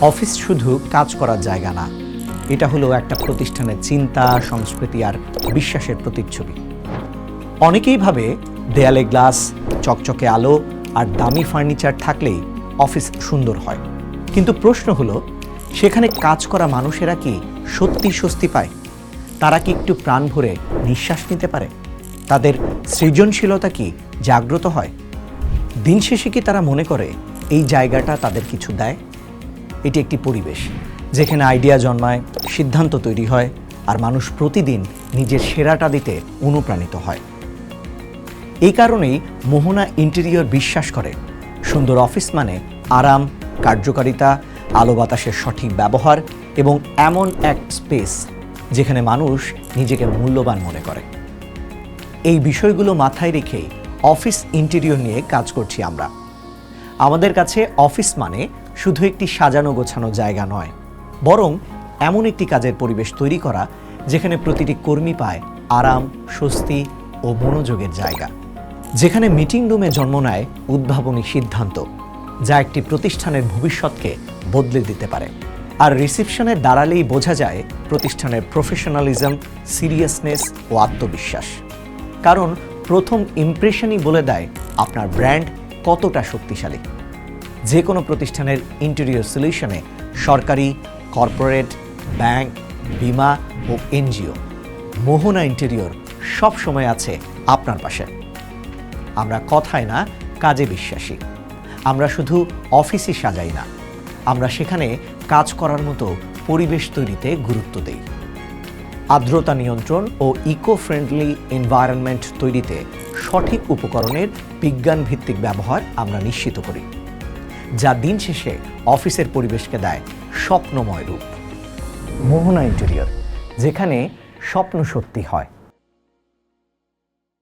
Office শুধু কাজ করার জায়গা না, এটা হলো একটা প্রতিষ্ঠানের চিন্তা, সংস্কৃতি আর বিশ্বাসের প্রতিচ্ছবি। অনেকেই ভাবে দেয়ালে গ্লাস, চকচকে আলো আর দামি ফার্নিচার থাকলেই অফিস সুন্দর হয়। কিন্তু প্রশ্ন হলো, সেখানে কাজ করা মানুষেরা কি সত্যি স্বস্তি পায়? তারা কি একটু প্রাণ ভরে নিঃশ্বাস নিতে পারে? তাদের সৃজনশীলতা কি জাগ্রত হয়? দিন শেষে কি তারা মনে করে এই জায়গাটা তাদের কিছু দেয়? এটি একটি পরিবেশ যেখানে আইডিয়া জন্মায়, সিদ্ধান্ত তৈরি হয় আর মানুষ প্রতিদিন নিজের সেরাটা দিতে অনুপ্রাণিত হয়। এই কারণেই মোহনা ইন্টেরিয়র বিশ্বাস করে সুন্দর অফিস মানে আরাম, কার্যকারিতা, আলো বাতাসের সঠিক ব্যবহার এবং এমন এক স্পেস যেখানে মানুষ নিজেকে মূল্যবান মনে করে। এই বিষয়গুলো মাথায় রেখেই অফিস ইন্টেরিয়র নিয়ে কাজ করছি আমরা। আমাদের কাছে অফিস মানে শুধু একটি সাজানো গোছানো জায়গা নয়, বরং এমন একটি কাজের পরিবেশ তৈরি করা যেখানে প্রতিটি কর্মী পায় আরাম, স্বস্তি ও মনোযোগের জায়গা, যেখানে মিটিং রুমে জন্ম নেয় উদ্ভাবনী সিদ্ধান্ত যা একটি প্রতিষ্ঠানের ভবিষ্যৎকে বদলে দিতে পারে। আর রিসেপশনে দাঁড়ালেই বোঝা যায় প্রতিষ্ঠানের প্রফেশনালিজম, সিরিয়াসনেস ও আত্মবিশ্বাস। কারণ প্রথম ইমপ্রেশনই বলে দেয় আপনার ব্র্যান্ড কতটা শক্তিশালী। যে কোনো প্রতিষ্ঠানের ইন্টেরিয়র সলিউশনে সরকারি, কর্পোরেট, ব্যাংক, বিমা ও এনজিও, মোহনা ইন্টেরিয়র সব সময় আছে আপনার পাশে। আমরা কথায় না, কাজে বিশ্বাসী। আমরা শুধু অফিসই সাজাই না, আমরা সেখানে কাজ করার মতো পরিবেশ তৈরিতে গুরুত্ব দেই। আর্দ্রতা নিয়ন্ত্রণ ও ইকো ফ্রেন্ডলি এনভায়রনমেন্ট তৈরিতে সঠিক উপকরণের বিজ্ঞানভিত্তিক ব্যবহার আমরা নিশ্চিত করি, যা দিন শেষে অফিসের পরিবেশকে দেয় স্বপ্নময় রূপ। মোহনা ইন্টেরিয়র, যেখানে স্বপ্ন সত্যি হয়।